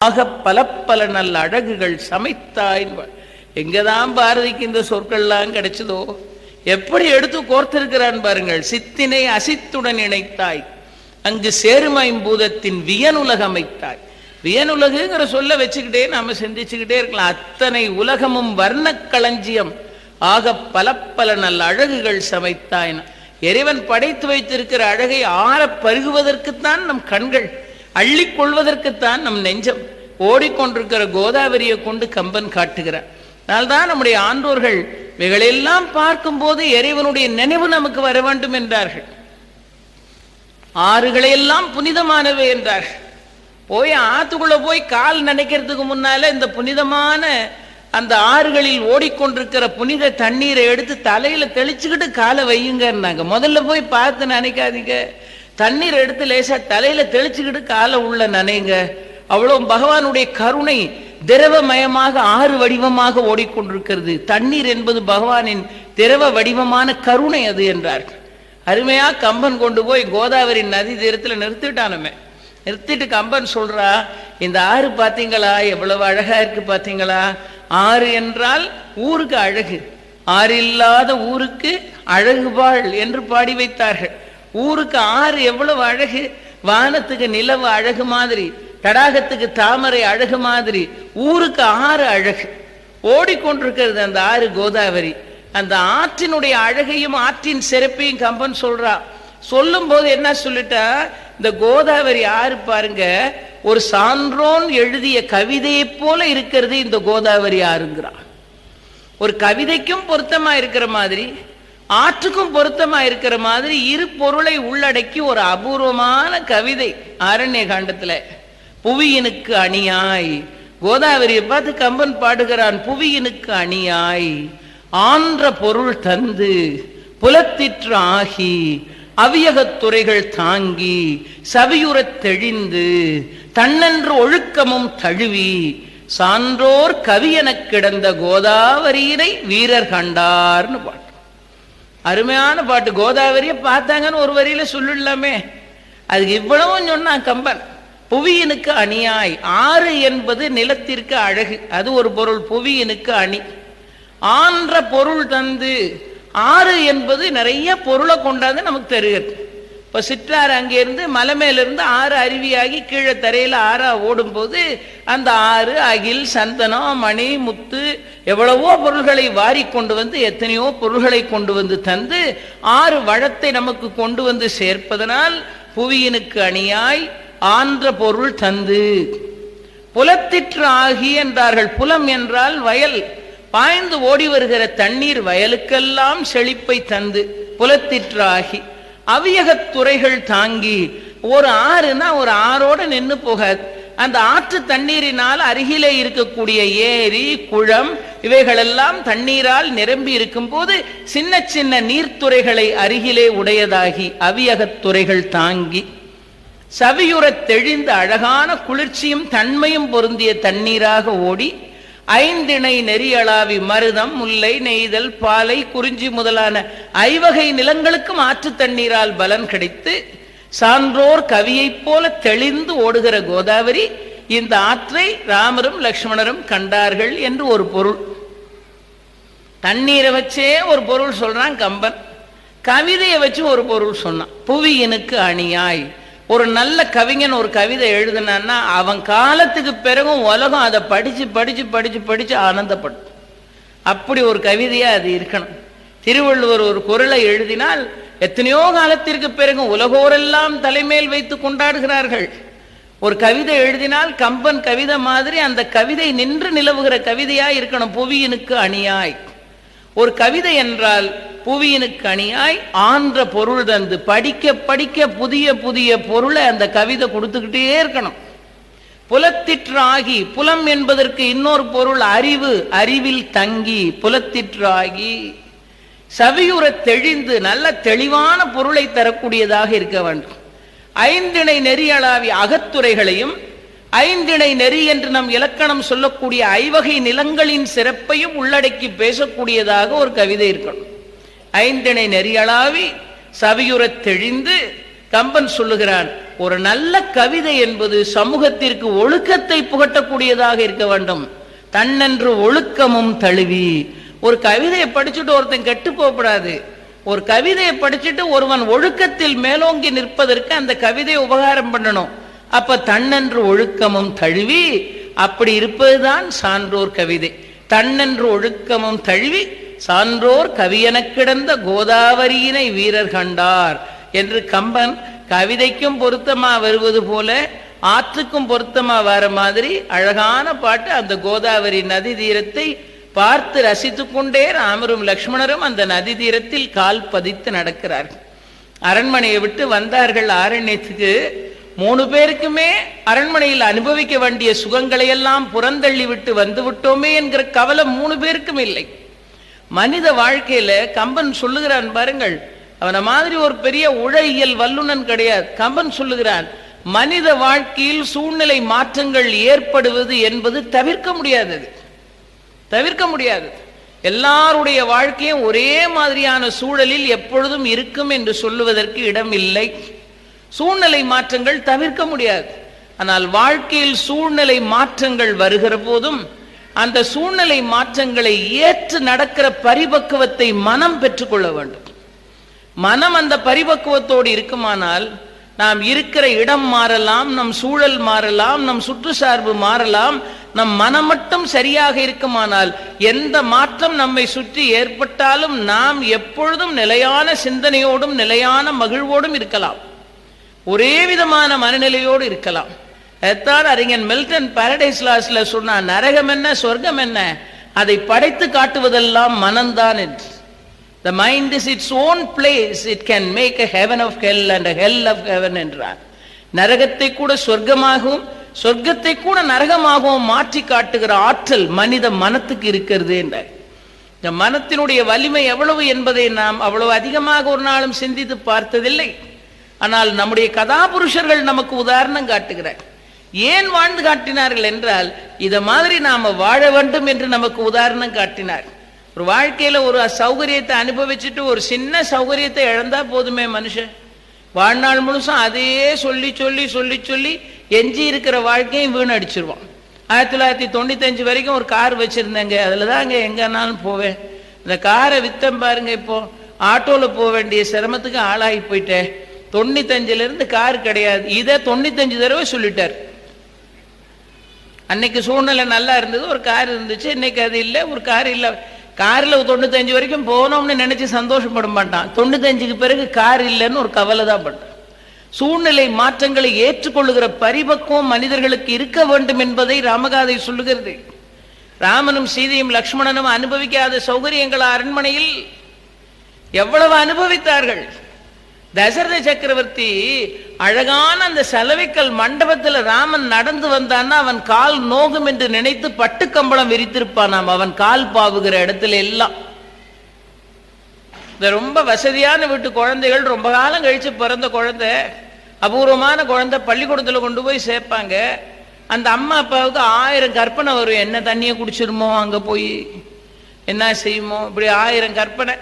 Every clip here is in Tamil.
ஆக பல பல நல்ல அழகுகள் சமைத்தாய். எங்கதான் பாரதிக்கு இந்த சொற்கள்லாம் கிடைச்சதோ, எப்படி எடுத்து கோர்த்திருக்கிறான் பாருங்கள். சித்தினை அசித்துடன் இணைத்தாய், அங்கு சேருமைம்பூதத்தின் வியனுலக அமைத்தாய். வியனுலகுங்கிற சொல்ல வச்சுக்கிட்டே நாம சிந்திச்சுக்கிட்டே இருக்கலாம். அத்தனை உலகமும் வர்ண களஞ்சியம். ஆக பல பல நல்ல அழகுகள் சமைத்தாய். இறைவன் படைத்து வைத்திருக்கிற அழகை ஆற பருகுவதற்குத்தான் நம் கண்கள், அள்ளிக்கொள்வதற்குத்தான் நம் நெஞ்சம். ஓடிக்கொண்டிருக்கிற கோதாவரியை கொண்டு கம்பன் காட்டுகிறார். அதனால்தான் நம்முடைய ஆன்றோர்கள் இவைகளெல்லாம் பார்க்கும் போது இறைவனுடைய நினைவு நமக்கு வர வேண்டும் என்றார்கள். ஆறுகளையெல்லாம் புனிதமானவை என்றார்கள். போய் ஆத்துக்குள்ள போய் கால் நினைக்கிறதுக்கு முன்னால இந்த புனிதமான அந்த ஆறுகளில் ஓடிக்கொண்டிருக்கிற புனித தண்ணீரை எடுத்து தலையில தெளிச்சுக்கிட்டு காலை வையுங்கன்னாங்க. முதல்ல போய் பார்த்து நினைக்காதீங்க, தண்ணீர் எடுத்து லேசா தலையில தெளிச்சுக்கிட்டு காலை உள்ள நனைங்க. அவ்வளவு பகவானுடைய கருணை திரவமயமாக ஆறு வடிவமாக ஓடிக்கொண்டிருக்கிறது. தண்ணீர் என்பது பகவானின் திரவ வடிவமான கருணை அது என்றார்கள். அருமையா கம்பன் கொண்டு போய் கோதாவரி நதி தீரத்துல நிறுத்திட்டானுமே. நிறுத்திட்டு கம்பன் சொல்றா, இந்த ஆறு பாத்தீங்களா, எவ்வளவு அழகா இருக்கு பாத்தீங்களா. ஆறு என்றால் ஊருக்கு அழகு, ஆறு இல்லாத ஊருக்கு அழகுபாள் என்று பாடி வைத்தார்கள். ஊருக்கு ஆறு எவ்வளவு அழகு. வானத்துக்கு நிலவு அழகு மாதிரி, தடாகத்துக்கு தாமரை அழகு மாதிரி, ஊருக்கு ஆறு அழகு. ஓடிக்கொண்டிருக்கிறது அந்த ஆறு கோதாவரி. அந்த ஆற்றினுடைய அழகையும் ஆற்றின் சிறப்பையும் கம்பன் சொல்றா. சொல்லும் போது என்ன சொல்லிட்டா, இந்த கோதாவரி ஆறு பாருங்க, ஒரு சான்றோன் எழுதிய கவிதையை போல இருக்கிறது இந்த கோதாவரி ஆறுங்கிறா. ஒரு கவிதைக்கும் பொருத்தமா இருக்கிற மாதிரி, ஆற்றுக்கும் பொருத்தமா இருக்கிற மாதிரி இரு பொருளை உள்ளடக்கி ஒரு அபூர்வமான கவிதை ஆரண்ய காண்டத்துல. புவியினுக்கு அணியாய், கோதாவரியை பார்த்து கம்பன் பாடுகிறான். புவியினுக்கு அணியாய் ஆன்ற பொருள் தந்து புலத்திற்று ஆகி அவியகத் துறைகள் தாங்கி சவியுறத் தெளிந்து தன்னன்று ஒழுக்கமும் தழுவி சான்றோர் கவியெனக் கிடந்த கோதாவரியினை வீரர் கண்டார்னு பாட்டு. அருமையான பாட்டு. கோதாவரியை பார்த்தாங்கன்னு ஒரு வரியில சொல்லிடலாமே, அதுக்கு இவ்வளவும் சொன்னான் கம்பன். புவியினுக்கு அணியாய், ஆறு என்பது நிலத்திற்கு அழகு, அது ஒரு பொருள். புவியினுக்கு அணி. ஆன்ற பொருள் தந்து, ஆறு என்பது நிறைய பொருளை கொண்டாந்து நமக்கு தருகிறது. இப்ப சிற்றாறு அங்கிருந்து மலை மேலிருந்து ஆறு அருவியாகி கீழே தரையில ஆறா ஓடும் போது அந்த ஆறு அகில், சந்தனம், மணி, முத்து எவ்வளவோ பொருள்களை வாரி கொண்டு வந்து, எத்தனையோ பொருள்களை கொண்டு வந்து தந்து ஆறு வளத்தை நமக்கு கொண்டு வந்து சேர்ப்பதனால் புவியினுக்கு அணியாய் ஆன்ற பொருள் தந்து புலத்திற்று ஆகி என்றார்கள். புலம் என்றால் வயல், பாய்ந்து ஓடி வருகிற தண்ணீர் வயலுக்கெல்லாம் செழிப்பை தந்து புலத்திற்று ஆகி அவியகத் துறைகள் தாங்கி. ஒரு ஆறுனா ஒரு ஆறோட நின்று போகாது. அந்த ஆற்று தண்ணீரினால் அருகிலே இருக்கக்கூடிய ஏரி, குளம் இவைகளெல்லாம் தண்ணீரால் நிரம்பி இருக்கும் போது சின்ன சின்ன நீர்த்துறைகளை அருகிலே உடையதாகி அவியகத் துறைகள் தாங்கி சவியுறத் தெளிந்த அழகான குளிர்ச்சியும் தன்மையும் பொருந்திய தண்ணீராக ஓடி ஐந்திணை நெறியளாவி மருதம், முல்லை, நெய்தல், பாலை, குறிஞ்சி முதலான ஐவகை நிலங்களுக்கும் ஆற்று தண்ணீரால் பலன் கிடைத்து சான்றோர் கவியைப் போல தெளிந்து ஓடுகிற கோதாவரி, இந்த ஆற்றை ராமரும் லக்ஷ்மணரும் கண்டார்கள் என்று ஒரு பொருள். தண்ணீரை வச்சே ஒரு பொருள் சொல்றான் கம்பன், கவிதையை வச்சு ஒரு பொருள் சொன்னான். புவியினுக்கு அணியாய். ஒரு நல்ல கவிஞன் ஒரு கவிதை எழுதுனான்னா அவன் காலத்துக்கு பிறகும் உலகம் அதை படிச்சு படிச்சு படிச்சு படிச்சு ஆனந்தப்படும். அப்படி ஒரு கவிதையா அது இருக்கணும். திருவள்ளுவர் ஒரு குறளை எழுதினால் எத்தனையோ காலத்திற்கு பிறகு உலகோரெல்லாம் தலைமேல் வைத்து கொண்டாடுகிறார்கள். ஒரு கவிதை எழுதினால் கம்பன் கவிதை மாதிரி அந்த கவிதை நின்று நிலவுகிற கவிதையா இருக்கணும். புவியினுக்கு அணியாய். ஒரு கவிதை என்றால் புவியினுக்கு அணியாய் ஆன்ற பொருள் தந்து, படிக்க படிக்க புதிய புதிய பொருளை அந்த கவிதை கொடுத்துக்கிட்டே இருக்கணும். புலத்திற்று ஆகி, புலம் என்பதற்கு இன்னொரு பொருள் அறிவு, அறிவில் தங்கி புலத்திற்று ஆகி சவியுறத் தெளிந்து நல்ல தெளிவான பொருளை தரக்கூடியதாக இருக்க வேண்டும். ஐந்திணை நெறியளாவி அகத்துறைகளையும் ஐந்திணை நெறி என்று நம் இலக்கணம் சொல்லக்கூடிய ஐவகை நிலங்களின் சிறப்பையும் உள்ளடக்கி பேசக்கூடியதாக ஒரு கவிதை இருக்கணும். ஐந்திணை நெறியளாவி சவியுறத் தெளிந்து கம்பன் சொல்லுகிறான், ஒரு நல்ல கவிதை என்பது சமூகத்திற்கு ஒழுக்கத்தை புகட்டக்கூடியதாக இருக்க வேண்டும். தன்னென்று ஒழுக்கமும் தழுவி. ஒரு கவிதையை படிச்சுட்டு ஒருத்தன் கெட்டு போகக்கூடாது. ஒரு கவிதையை படிச்சுட்டு ஒருவன் ஒழுக்கத்தில் மேலோங்கி நிற்பதற்கு அந்த கவிதையை உபகாரம் பண்ணணும். அப்ப தன்னென்று ஒழுக்கமும் தழுவி, அப்படி இருப்பதுதான் சான்றோர் கவிதை. தன்னென்று ஒழுக்கமும் தழுவி சான்றோர் கவியென கிடந்த கோதாவரியினை வீரர் கண்டார் என்று கம்பன் கவிதைக்கும் பொருத்தமா வருவது போல ஆற்றுக்கும் பொருத்தமா வர மாதிரி அழகான பாட்டு. அந்த கோதாவரி நதி தீரத்தை பார்த்து ரசித்துக் கொண்டே ராமரும் லக்ஷ்மணரும் அந்த நதி தீரத்தில் கால் பதித்து நடக்கிறார்கள். அரண்மனையை விட்டு வந்தார்கள் ஆரண்யத்துக்கு. 3 பேருக்குமே அரண்மனையில் அனுபவிக்க வேண்டிய சுகங்களை எல்லாம் புறந்தள்ளி விட்டு வந்து விட்டோமே என்கிற கவலை 3 பேருக்கும் இல்லை. மனித வாழ்க்கையில கம்பன் சொல்லுகிறான் பாருங்கள், அவன மாதிரி ஒரு பெரிய உழையியல் வல்லுனன் கிடையாது. கம்பன் சொல்லுகிறான், மனித வாழ்க்கையில் சூழ்நிலை மாற்றங்கள் ஏற்படுவது என்பது தவிர்க்க முடியாதது. தவிர்க்க முடியாது. எல்லாருடைய வாழ்க்கையும் ஒரே மாதிரியான சூழலில் எப்பொழுதும் இருக்கும் என்று சொல்லுவதற்கு இடம் இல்லை. சூழ்நிலை மாற்றங்கள் தவிர்க்க முடியாது. ஆனால் வாழ்க்கையில் சூழ்நிலை மாற்றங்கள் வருகிற போதும் அந்த சூழ்நிலை மாற்றங்களை ஏற்று நடக்கிற பரிபக்குவத்தை மனம் பெற்றுக்கொள்ள வேண்டும். மனம் அந்த பரிபக்குவத்தோடு இருக்குமானால் நாம் இருக்கிற இடம் மாறலாம், நம் சூழல் மாறலாம், நம் சுற்றுச்சார்பு மாறலாம். நம் மனம் மட்டும் சரியாக இருக்குமானால் எந்த மாற்றம் நம்மை சுற்றி ஏற்பட்டாலும் நாம் எப்பொழுதும் நிலையான சிந்தனையோடும் நிலையான மகிழ்வோடும் இருக்கலாம். ஒரே விதமான மனநிலையோடு இருக்கலாம். அதான் அறிஞன் மில்டன் பாரடைஸ் லாஸ்ல சொன்னான், நரகம் என்ன சொர்க்கம் என்ன, அதை படைத்து காட்டுவதெல்லாம் மனம்தான் என்று. The mind is its own place. It can make a heaven of hell and a hell of heaven என்றார். நரகத்தை கூட சொர்க்கமாகவும் சொர்க்கத்தை கூட நரகமாகவும் மாற்றி காட்டுகிற ஆற்றல் மனித மனத்துக்கு இருக்கிறது என்றார். இந்த மனத்தினுடைய வலிமை எவ்வளவு என்பதை நாம் அவ்வளவு அதிகமாக ஒரு நாளும் சிந்தித்து பார்த்ததில்லை. ஆனால் நம்முடைய கதாபுருஷர்கள் நமக்கு உதாரணம் காட்டுகிறார். ஏன் வாழ்ந்து காட்டினார்கள் என்றால், இத மாதிரி நாம வாழ வேண்டும் என்று நமக்கு உதாரணம் காட்டினார். ஒரு வாழ்க்கையில ஒரு சௌகரியத்தை அனுபவிச்சுட்டு ஒரு சின்ன சௌகரியத்தை இழந்தா போதுமே மனுஷன் வாழ்நாள் முழுசும் அதையே சொல்லி சொல்லி சொல்லி சொல்லி எஞ்சி இருக்கிற வாழ்க்கையும் வீணடிச்சிருவான். 1995 வரைக்கும் ஒரு கார் வச்சிருந்தேங்க, அதுலதாங்க எங்கன்னாலும் போவேன். இந்த காரை வித்தம் பாருங்க, இப்போ ஆட்டோல போக வேண்டிய சிரமத்துக்கு ஆளாகி போயிட்டேன். 95ல இருந்து கார் கிடையாது. இதை 95 தடவை சொல்லிட்டார். அன்னைக்கு சூழ்நிலை நல்லா இருந்தது, ஒரு கார் இருந்துச்சு. இன்னைக்கு அது இல்லை, ஒரு கார் இல்லை. கார்ல 95 வரைக்கும் போனோம்னு நினைச்சு சந்தோஷப்பட மாட்டான். 95க்கு பிறகு கார் இல்லைன்னு ஒரு கவலை தான் பண்றான். சூழ்நிலை மாற்றங்களை ஏற்றுக்கொள்ளுகிற பரிபக்குவம் மனிதர்களுக்கு இருக்க வேண்டும் என்பதை ராமகாதை சொல்லுகிறது. ராமனும் சீதையும் லக்ஷ்மணனும் அனுபவிக்காத சௌகரியங்கள் அரண்மனையில் எவ்வளவு அனுபவித்தார்கள். தசரத சக்கரவர்த்தி அழகான அந்த சலவைக்கல் மண்டபத்தில் ராமன் நடந்து வந்தான்னா அவன் கால் நோகும் என்று நினைத்து பட்டு கம்பளம் விரித்திருப்பானாம். அவன் கால் பாவுகிற இடத்துல எல்லாம். இந்த ரொம்ப வசதியான வீட்டு குழந்தைகள், ரொம்ப காலம் கழிச்சு பிறந்த குழந்தை, அபூர்வமான குழந்தை, பள்ளிக்கூடத்தில் கொண்டு போய் சேர்ப்பாங்க. அந்த அம்மா அப்பாவுக்கு 1000 கற்பனை வரும். என்ன தண்ணியை குடிச்சிருமோ, அங்க போய் என்ன செய்யுமோ, இப்படி 1000 கற்பனை.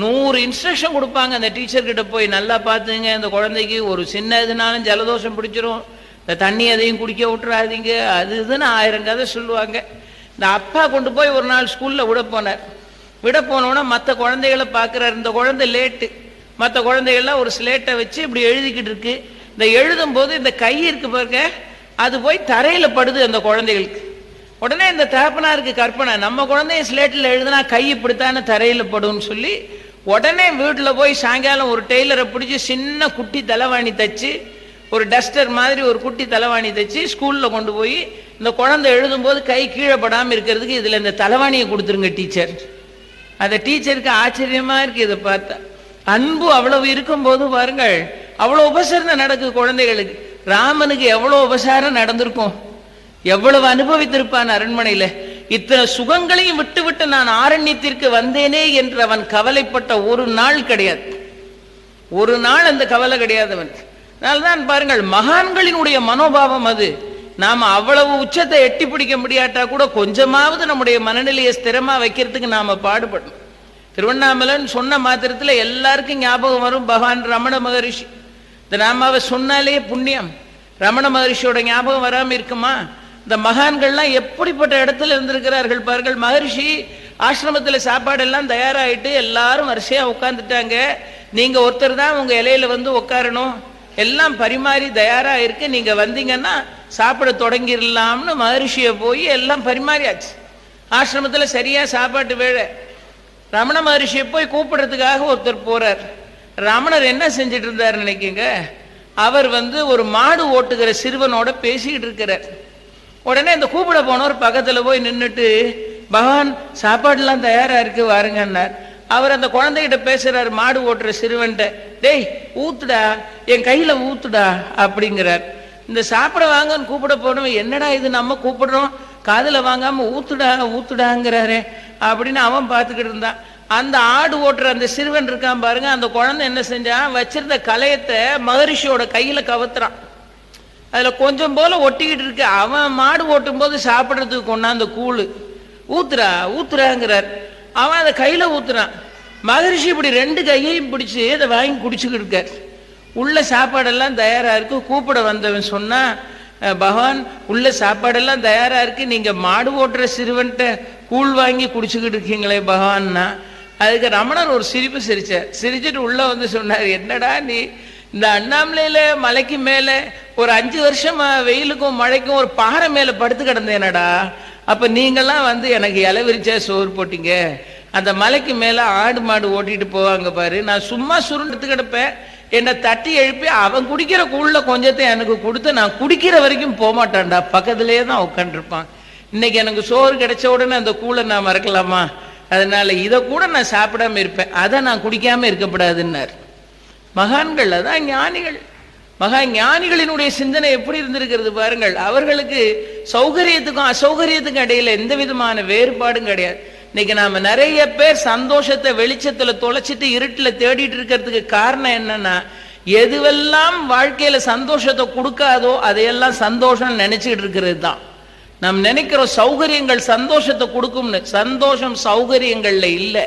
100 இன்ஸ்ட்ரக்ஷன் கொடுப்பாங்க அந்த டீச்சர் கிட்ட போய், நல்லா பார்த்துங்க, இந்த குழந்தைக்கு ஒரு சின்ன இதுனாலும் ஜலதோஷம் பிடிச்சிரும், இந்த தண்ணி எதையும் குடிக்க விட்டுறாதீங்க, அது இதுன்னு 1000 கதை சொல்லுவாங்க. இந்த அப்பா கொண்டு போய் ஒரு நாள் ஸ்கூல்ல விட போனார். விட போனோன்னா மற்ற குழந்தைகளை பார்க்குறாரு. இந்த குழந்தை லேட்டு. மற்ற குழந்தைகள்லாம் ஒரு ஸ்லேட்டை வச்சு இப்படி எழுதிக்கிட்டு இருக்கு. இந்த எழுதும் போது இந்த கை இருக்கு பாருங்க, அது போய் தரையில படுது அந்த குழந்தைகளுக்கு. உடனே இந்த தகப்பனாருக்கு கற்பனை, நம்ம குழந்தைய ஸ்லேட்டில் எழுதுனா கை இப்படித்தானே தரையில படும்னு சொல்லி உடனே வீட்டில் போய் சாயங்காலம் ஒரு டெய்லரை பிடிச்சி சின்ன குட்டி தலைவாணி தச்சு, ஒரு டஸ்டர் மாதிரி ஒரு குட்டி தலைவாணி தச்சு ஸ்கூலில் கொண்டு போய் இந்த குழந்தை எழுதும்போது கை கீழே படாமல் இருக்கிறதுக்கு இதில் இந்த தலைவாணியை கொடுத்துருங்க டீச்சர். அந்த டீச்சருக்கு ஆச்சரியமா இருக்கு இதை பார்த்தா. அன்பு அவ்வளவு இருக்கும்போது பாருங்கள், அவ்வளவு உபசரணை நடக்குது குழந்தைகளுக்கு. ராமனுக்கு எவ்வளவு உபசாரம் நடந்திருக்கும், எவ்வளவு அனுபவித்திருப்பான் அரண்மனையில. இத்தனை சுகங்களையும் விட்டு விட்டு நான் ஆரண்யத்திற்கு வந்தேனே என்று அவன் கவலைப்பட்ட ஒரு நாள் கிடையாது. ஒரு நாள் அந்த கவலை கிடையாது அவன். அதனால்தான் பாருங்கள், மகான்களினுடைய மனோபாவம் அது. நாம அவ்வளவு உச்சத்தை எட்டி பிடிக்க முடியாட்டா கூட கொஞ்சமாவது நம்முடைய மனநிலையை ஸ்திரமா வைக்கிறதுக்கு நாம பாடுபடணும். திருவண்ணாமலைன்னு சொன்ன மாத்திரத்துல எல்லாருக்கும் ஞாபகம் வரும் பகவான் ரமண மகரிஷி. இந்த நாமாவை சொன்னாலே புண்ணியம். ரமண மகரிஷியோட ஞாபகம் வராம இருக்குமா? இந்த மகான்கள்லாம் எப்படிப்பட்ட இடத்துல இருந்திருக்கிறார்கள் பாருங்கள். மகரிஷி ஆசிரமத்தில் சாப்பாடெல்லாம் தயாராகிட்டு எல்லாரும் வரிசையா உட்காந்துட்டாங்க. நீங்க ஒருத்தர் தான் உங்க இலையில வந்து உட்காரணும், எல்லாம் பரிமாறி தயாரா இருக்கு, நீங்க வந்தீங்கன்னா சாப்பிட தொடங்கிடலாம்னு மகரிஷியை போய் எல்லாம் பரிமாறியாச்சு. ஆசிரமத்தில் சரியா சாப்பாட்டு வேலை. ரமண மகரிஷியை போய் கூப்பிடுறதுக்காக ஒருத்தர் போறார். ரமணர் என்ன செஞ்சிட்டு இருந்தார் நினைக்கிங்க? அவர் வந்து ஒரு மாடு ஓட்டுகிற சிறுவனோட பேசிக்கிட்டு இருக்கிறார். உடனே இந்த கூப்பிட போனவர் பக்கத்துல போய் நின்றுட்டு, பகவான் சாப்பாடுலாம் தயாரா இருக்கு வாருங்கன்னார். அவர் அந்த குழந்தைகிட்ட பேசுறாரு, மாடு ஓட்டுற சிறுவன்ட்ட, டேய் ஊத்துடா, என் கையில ஊத்துடா அப்படிங்கிறார். இந்த சாப்பிட வாங்கன்னு கூப்பிட போனவன், என்னடா இது நம்ம கூப்பிடுறோம், காதுல வாங்காம ஊத்துடா ஊத்துடாங்கிறாரே அப்படின்னு அவன் பார்த்துக்கிட்டு இருந்தான். அந்த ஆடு ஓட்டுற அந்த சிறுவன் இருக்கான் பாருங்க, அந்த குழந்தை என்ன செஞ்சான், வச்சிருந்த கலையத்தை மகரிஷியோட கையில கவத்துறான். அதுல கொஞ்சம் போல ஒட்டிக்கிட்டு இருக்கு. அவன் மாடு ஓட்டும் போது சாப்பிட்றதுக்கு கொண்டாந்த கூழு, ஊத்துறா ஊத்துறாங்கிறார். அவன் அதை கையில ஊத்துறான். மகரிஷி இப்படி ரெண்டு கையையும் பிடிச்சு அதை வாங்கி குடிச்சுக்கிட்டு இருக்கார். உள்ள சாப்பாடெல்லாம் தயாரா இருக்கு. கூப்பிட வந்தவன் சொன்னா, பகவான் உள்ள சாப்பாடெல்லாம் தயாரா இருக்கு, நீங்க மாடு ஓட்டுற சிறுவன்ட்ட கூழ் வாங்கி குடிச்சுக்கிட்டு இருக்கீங்களே பகவான்னா. அதுக்கு ரமணர் ஒரு சிரிப்பு சிரிச்சார். சிரிச்சுட்டு உள்ள வந்து சொன்னார், என்னடா நீ இந்த அண்ணாமலையில மலைக்கு மேல ஒரு 5 வருஷம் வெயிலுக்கும் மழைக்கும் ஒரு பாறை மேல படுத்து கிடந்தேனடா. அப்ப நீங்கெல்லாம் வந்து எனக்கு இலை விரிச்சா சோறு போட்டீங்க. அந்த மலைக்கு மேல ஆடு மாடு ஓட்டிட்டு போவாங்க பாரு, நான் சும்மா சுருண்டு கிடப்பேன், என்னை தட்டி எழுப்பி அவன் குடிக்கிற கூழ்ல கொஞ்சத்தை எனக்கு கொடுத்து நான் குடிக்கிற வரைக்கும் போக மாட்டான்டா, பக்கத்திலேயே தான் உட்காந்துருப்பான். இன்னைக்கு எனக்கு சோறு கிடைச்ச உடனே அந்த கூழை நான் மறக்கலாமா? அதனால இதை கூட நான் சாப்பிடாம இருப்பேன், அதை நான் குடிக்காம இருக்கப்படாதுன்னார். மகான்கள் அதான் ஞானிகள். மகா ஞானிகளினுடைய சிந்தனை எப்படி இருந்திருக்கிறது பாருங்கள். அவர்களுக்கு சௌகரியத்துக்கும் அசௌகரியத்துக்கும் இடையில எந்த விதமான வேறுபாடும் கிடையாது. இன்னைக்கு நாம நிறைய பேர் சந்தோஷத்தை வெளிச்சத்துல தொலைச்சிட்டு இருட்டுல தேடிட்டு இருக்கிறதுக்கு காரணம் என்னன்னா, எதுவெல்லாம் வாழ்க்கையில சந்தோஷத்தை கொடுக்காதோ அதையெல்லாம் சந்தோஷம் நினைச்சுக்கிட்டு இருக்கிறது தான். நாம் நினைக்கிறோம் சௌகரியங்கள் சந்தோஷத்தை கொடுக்கும்னு. சந்தோஷம் சௌகரியங்கள்ல இல்லை,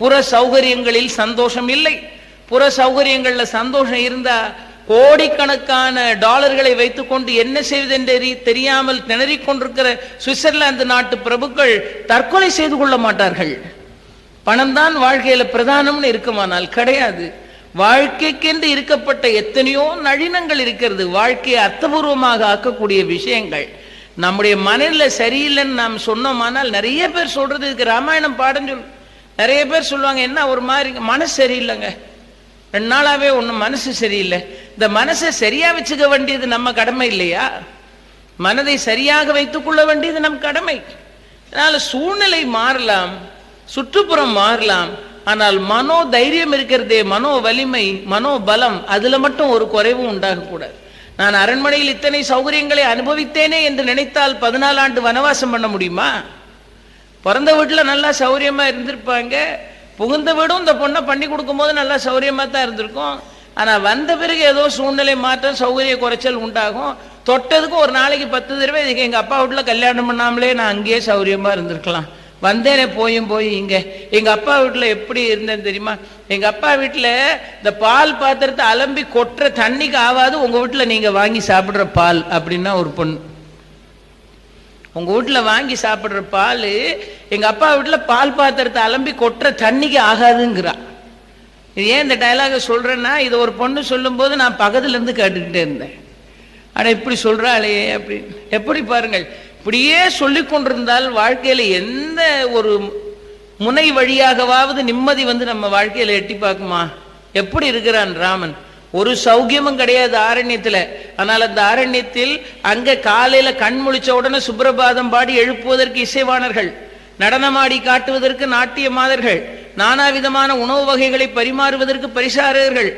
புற சௌகரியங்களில் சந்தோஷம் இல்லை. புற சௌகரியங்கள்ல சந்தோஷம் இருந்தா கோடிக்கணக்கான டாலர்களை வைத்துக்கொண்டு என்ன செய்வதென்று தெரியாமல் திணறிக் கொண்டிருக்கிற சுவிட்சர்லாந்து நாட்டு பிரபுக்கள் தற்கொலை செய்து கொள்ள மாட்டார்கள். பணம் தான் வாழ்க்கையில பிரதானம்னு இருக்குமானால் கிடையாது. வாழ்க்கைக்கென்று இருக்கப்பட்ட எத்தனையோ நளினங்கள் இருக்கிறது, வாழ்க்கையை அர்த்தபூர்வமாக ஆக்கக்கூடிய விஷயங்கள். நம்முடைய மனநிலை சரியில்லைன்னு நாம் சொன்னோமானால் நிறைய பேர் சொல்றது, இதுக்கு ராமாயணம் பாடம் சொல். நிறைய பேர் சொல்லுவாங்க, என்ன ஒரு மாதிரி மனசு சரியில்லைங்க, 2 நாளாவே ஒன்றும் மனசு சரியில்லை. இந்த மனசை சரியா வச்சுக்க வேண்டியது நம்ம கடமை இல்லையா? மனதை சரியாக வைத்துக் கொள்ள வேண்டியது நம் கடமை. அதனால சூழ்நிலை மாறலாம், சுற்றுப்புறம் மாறலாம், ஆனால் மனோ தைரியம் இருக்கிறதே, மனோ வலிமை, மனோ பலம், அதுல மட்டும் ஒரு குறைவும் உண்டாகக்கூடாது. நான் அரண்மனையில் இத்தனை சௌகரியங்களை அனுபவித்தேனே என்று நினைத்தால் 14 ஆண்டு வனவாசம் பண்ண முடியுமா? பிறந்த வீட்டுல நல்லா சௌகரியமா இருந்திருப்பாங்க, புகுந்த வீடும் இந்த பொண்ணை பண்ணி கொடுக்கும் போது நல்லா சௌகரியமா தான் இருந்திருக்கும். ஆனா வந்த பிறகு ஏதோ சூழ்நிலை மாற்றம், சௌகரிய குறைச்சல் உண்டாகும். தொட்டதுக்கு ஒரு நாளைக்கு 10 தடவை இதுக்கு எங்க அப்பா வீட்டுல கல்யாணம் பண்ணாமலே நான் அங்கேயே சௌகரியமா இருந்திருக்கலாம், வந்தேனே போய் இங்க எங்க அப்பா வீட்டுல எப்படி இருந்தேன்னு தெரியுமா? எங்க அப்பா வீட்டுல இந்த பால் பாத்திரத்தை அலம்பி கொட்டுற தண்ணிக்கு ஆகாது உங்க வீட்டுல நீங்க வாங்கி சாப்பிடுற பால் அப்படின்னா ஒரு பொண்ணு. உங்க வீட்டுல வாங்கி சாப்பிடுற பால் எங்க அப்பா வீட்டுல பால் பாத்திரத்தை அலம்பி கொட்டுற தண்ணிக்கு ஆகாதுங்கிறா. இது ஏன் இந்த டைலாக சொல்றேன்னா, இது ஒரு பொண்ணு சொல்லும் போது நான் பக்கத்துல இருந்து கேட்டுக்கிட்டே இருந்தேன். ஆனா இப்படி சொல்றாளே அப்படின்னு. எப்படி பாருங்கள், இப்படியே சொல்லி கொண்டிருந்தால் வாழ்க்கையில எந்த ஒரு முனை வழியாகவாவது நிம்மதி வந்து நம்ம வாழ்க்கையில எட்டி பார்க்குமா? எப்படி இருக்கிறான் ராமன்? ஒரு சௌக்கியமும் கிடையாது ஆரண்யத்துல. ஆனால் அந்த ஆரண்யத்தில் அங்க காலையில கண் முழிச்ச உடனே சுப்ரபாதம் பாடி எழுப்புவதற்கு இசைவாணர்கள், நடனமாடி காட்டுவதற்கு நாட்டிய மாதர்கள், நானா விதமான உணவு வகைகளை பரிமாறுவதற்கு பரிசாரகர்கள்,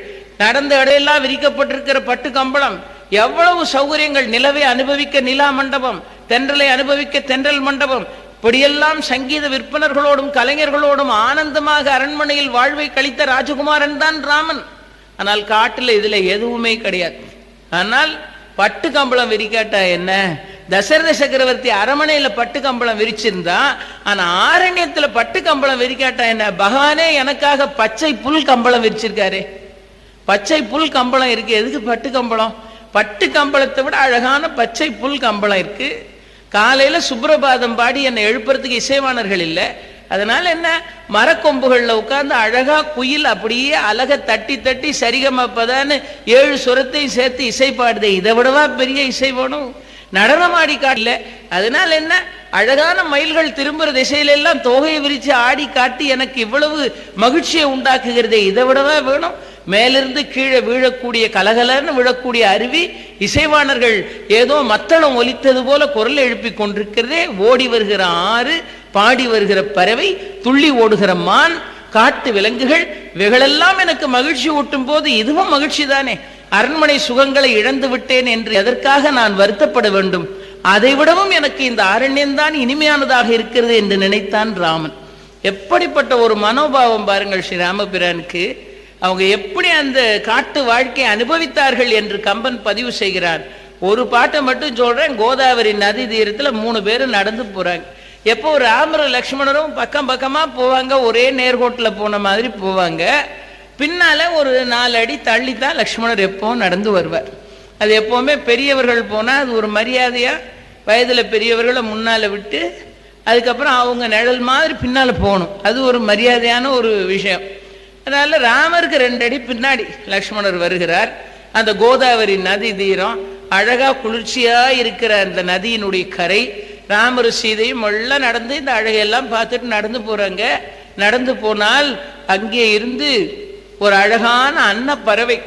நடந்த இடையெல்லாம் விரிக்கப்பட்டிருக்கிற பட்டு கம்பளம், எவ்வளவு சௌகரியங்கள். நிலவை அனுபவிக்க நிலா மண்டபம், தென்றலை அனுபவிக்க தென்றல் மண்டபம், இப்படியெல்லாம் சங்கீத விற்பனர்களோடும் கலைஞர்களோடும் ஆனந்தமாக அரண்மனையில் வாழ்வை கழித்த ராஜகுமாரன் தான் ராமன். ஆனால் காட்டுல இதுல எதுவுமே கிடையாது. ஆனால் பட்டு கம்பளம் விரிக்காட்டா என்ன? தசரத சக்கரவர்த்தி அரண்மனையில பட்டு கம்பளம் விரிச்சிருந்தா, ஆனா ஆரண்யத்துல பட்டு கம்பளம் விரிக்காட்டா என்ன? பகவானே எனக்காக பச்சை புல் கம்பளம் விரிச்சிருக்காரு. பச்சை புல் கம்பளம் இருக்கு. எதுக்கு பட்டு கம்பளம்? பட்டு கம்பளத்தை விட அழகான பச்சை புல் கம்பளம் இருக்கு. காலையில சுப்ரபாதம் பாடி என்னை எழுப்புறதுக்கு இசைவாணர்கள் இல்லை. அதனால என்ன, மரக்கொம்புகள்ல உட்கார்ந்து அழகா குயில் அப்படியே அழக தட்டி தட்டி சரிகமப்பதான்னு 7 சுரத்தையும் சேர்த்து இசை பாடுதே, இதை விடவா பெரிய இசை வேணும்? நடனமாடி காட்டல. அதனால என்ன, அழகான மயில்கள் திரும்புற திசையில எல்லாம் தோகையை விரிச்சு ஆடி காட்டி எனக்கு இவ்வளவு மகிழ்ச்சியை உண்டாக்குகிறதே, இதை விடவா வேணும்? மேலிருந்து கீழே விழக்கூடிய கலகலன்னு விழக்கூடிய அருவி, இசைவாணர்கள் ஏதோ மத்தளம் ஒலித்தது போல குரல் எழுப்பி கொண்டிருக்கிறதே, ஓடி வருகிற ஆறு, பாடி வருகிற பறவை, துள்ளி ஓடுகிற மான், காட்டு விலங்குகள், இவைகளெல்லாம் எனக்கு மகிழ்ச்சி ஊட்டும் போது இதுவும் மகிழ்ச்சி தானே. அரண்மனை சுகங்களை இழந்து விட்டேன் என்று எதற்காக நான் வருத்தப்பட வேண்டும்? அதை விடவும் எனக்கு இந்த அரண்யம்தான் இனிமையானதாக இருக்கிறது என்று நினைத்தான் ராமன். எப்படிப்பட்ட ஒரு மனோபாவம் பாருங்கள் ஸ்ரீராமபிரானுக்கு. அவங்க எப்படி அந்த காட்டு வாழ்க்கையை அனுபவித்தார்கள் என்று கம்பன் பதிவு செய்கிறார். ஒரு பாட்டை மட்டும் சொல்றேன். கோதாவரி நதி தீரத்தில் 3 பேரும் நடந்து போறாங்க. எப்போ ராமரும் லக்ஷ்மணரும் பக்கம் பக்கமா போவாங்க, ஒரே நேர்கோட்டில் போன மாதிரி போவாங்க. பின்னால ஒரு 4 அடி தள்ளி தான் லக்ஷ்மணர் எப்பவும் நடந்து வருவார். அது எப்பவுமே பெரியவர்கள் போனா அது ஒரு மரியாதையா, வயதுல பெரியவர்களை முன்னால விட்டு அதுக்கப்புறம் அவங்க நிழல் மாதிரி பின்னால போகணும். அது ஒரு மரியாதையான ஒரு விஷயம். அதனால ராமருக்கு 2 அடி பின்னாடி லக்ஷ்மணர் வருகிறார். அந்த கோதாவரி நதி தீரம், அழகா குளிர்ச்சியா இருக்கிற அந்த நதியினுடைய கரை, ராமர் சீதையும் எல்லாம் நடந்து இந்த அழகையெல்லாம் பார்த்துட்டு நடந்து போறாங்க. நடந்து போனால் அங்கே இருந்து ஒரு அழகான அன்னப்பறவை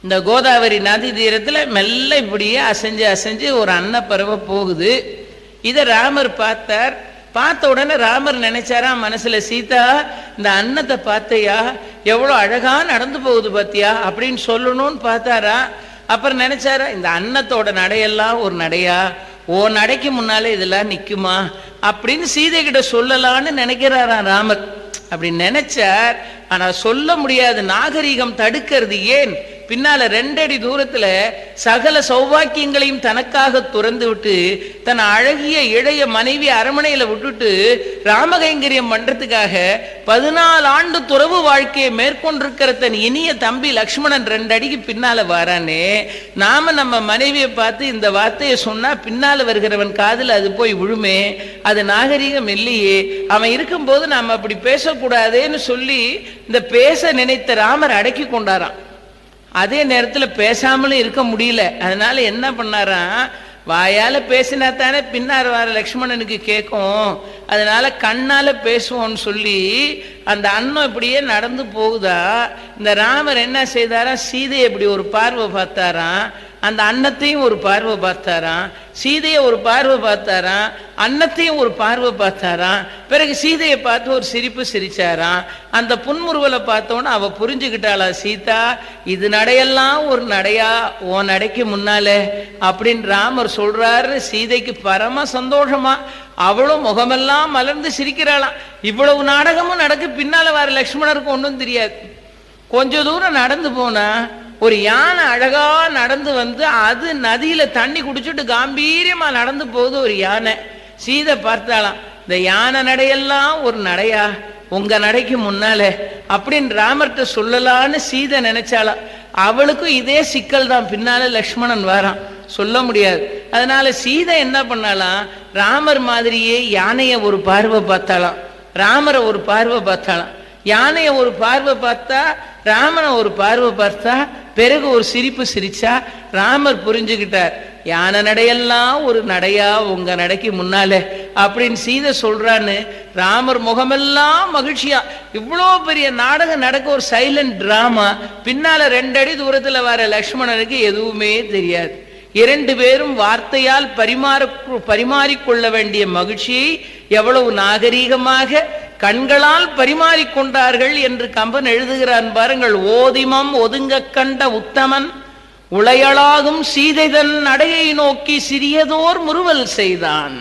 இந்த கோதாவரி நதி தீரத்துல மெல்ல இப்படியே அசைஞ்சு அசைஞ்சு ஒரு அன்னப்பறவை போகுது. இதை ராமர் பார்த்தார். பார்த்த உடனே ராமர் நினைச்சாரா மனசுல, சீதா இந்த அன்னத்தை பார்த்தையா, எவ்வளவு அழகா நடந்து போகுது பாத்தியா அப்படின்னு சொல்லணும்னு பார்த்தாரா. அப்புறம் நினைச்சாரா, இந்த அன்னத்தோட நடையெல்லாம் ஒரு நடையா, ஓ நடைக்கு முன்னாலே இதெல்லாம் நிக்குமா அப்படின்னு சீதை கிட்ட சொல்லலான்னு நினைக்கிறாரா ராமர். அப்படி நினைச்சார். ஆனா சொல்ல முடியாது, நாகரீகம் தடுக்கிறது. ஏன்? பின்னால 2 அடி தூரத்துல சகல சௌபாக்கியங்களையும் தனக்காக துறந்து விட்டு தன் அழகிய இளைய மனைவி அரண்மனையில விட்டுட்டு ராமகைங்கரியம் பண்றதுக்காக 14 ஆண்டு துறவு வாழ்க்கையை மேற்கொண்டிருக்கிற தன் இனிய தம்பி லக்ஷ்மணன் 2 அடிக்கு பின்னால வாரானே. நாம நம்ம மனைவியை பார்த்து இந்த வார்த்தையை சொன்னா பின்னால வருகிறவன் காதுல அது போய் விழுமே, அது நாகரீகம் இல்லையே, அவன் இருக்கும்போது நாம அப்படி பேசக்கூடாதேன்னு சொல்லி இந்த பேச நினைத்த ராமர் அடக்கி கொண்டாராம். அதே நேரத்தில் பேசாமலும் இருக்க முடியல. அதனால என்ன பண்ணாராம், வாயால பேசினா தானே பின்னார் வர லக்ஷ்மணனுக்கு கேட்கும், அதனால கண்ணால பேசுவோம்னு சொல்லி அந்த அன்னம் இப்படியே நடந்து போகுதா. இந்த ராமர் என்ன செய்தாரா, சீதையை இப்படி ஒரு பார்வை பார்த்தாராம், அந்த அன்னத்தையும் ஒரு பார்வை பார்த்தாராம், சீதையை ஒரு பார்வை பார்த்தாராம், அன்னத்தையும் ஒரு பார்வை பார்த்தாராம். பிறகு சீதையை பார்த்து ஒரு சிரிப்பு சிரிச்சாராம். அந்த புன்முறுவலை பார்த்தோன்னு அவ புரிஞ்சுக்கிட்டாளா, சீதா இது நடையெல்லாம் ஒரு நடையா, ஓ நடைக்கு முன்னால அப்படின்னு ராமர் சொல்றாரு. சீதைக்கு பரம சந்தோஷமா, அவளும் முகமெல்லாம் மலர்ந்து சிரிக்கிறாளாம். இவ்வளவு நாடகமும் நடக்கு, பின்னால வர லக்ஷ்மணருக்கு ஒன்றும் தெரியாது. கொஞ்ச தூரம் நடந்து போனா ஒரு யானை அழகா நடந்து வந்து அது நதியில தண்ணி குடிச்சுட்டு காம்பீரியமா நடந்து போகுது ஒரு யானை. சீதை பார்த்தாலாம், இந்த யானை நடையெல்லாம் ஒரு நடையா, உங்க நடைக்கு முன்னால அப்படின்னு ராமர்கிட்ட சொல்லலான்னு சீதை நினைச்சாலாம். அவளுக்கும் இதே சிக்கல் தான், பின்னால லக்ஷ்மணன் வாரான், சொல்ல முடியாது. அதனால சீதை என்ன பண்ணாலாம், ராமர் மாதிரியே யானைய ஒரு பார்வை பார்த்தாலாம், ராமரை ஒரு பார்வை பார்த்தாலாம். யானைய ஒரு பார்வை பார்த்தா, ராமனை ஒரு பார்வை பார்த்தா, பிறகு ஒரு சிரிப்பு சிரிச்சா. ராமர் புரிஞ்சுக்கிட்டார், யானை நடையெல்லாம் ஒரு நடையா, உங்க நடைக்கு முன்னால அப்படின்னு சீதை சொல்றான்னு. ராமர் முகமெல்லாம் மகிழ்ச்சியா, இவ்வளோ பெரிய நாடகம் நடக்க ஒரு சைலண்ட் டிராமா, பின்னால 2 அடி தூரத்துல வர லக்ஷ்மணனுக்கு எதுவுமே தெரியாது. 2 பேரும் வார்த்தையால் பரிமாறிக்கொள்ள வேண்டிய மகிழ்ச்சியை எவ்வளவு நாகரீகமாக கண்களால் பரிமாறிக்கொண்டார்கள் என்று கம்பன் எழுதுகிறான் பாருங்கள். ஓதிமம் ஒதுங்க கண்ட உத்தமன் உளையளாகும் சீதைதன் நடையை நோக்கி சிறியதோர் முறுவல் செய்தான்.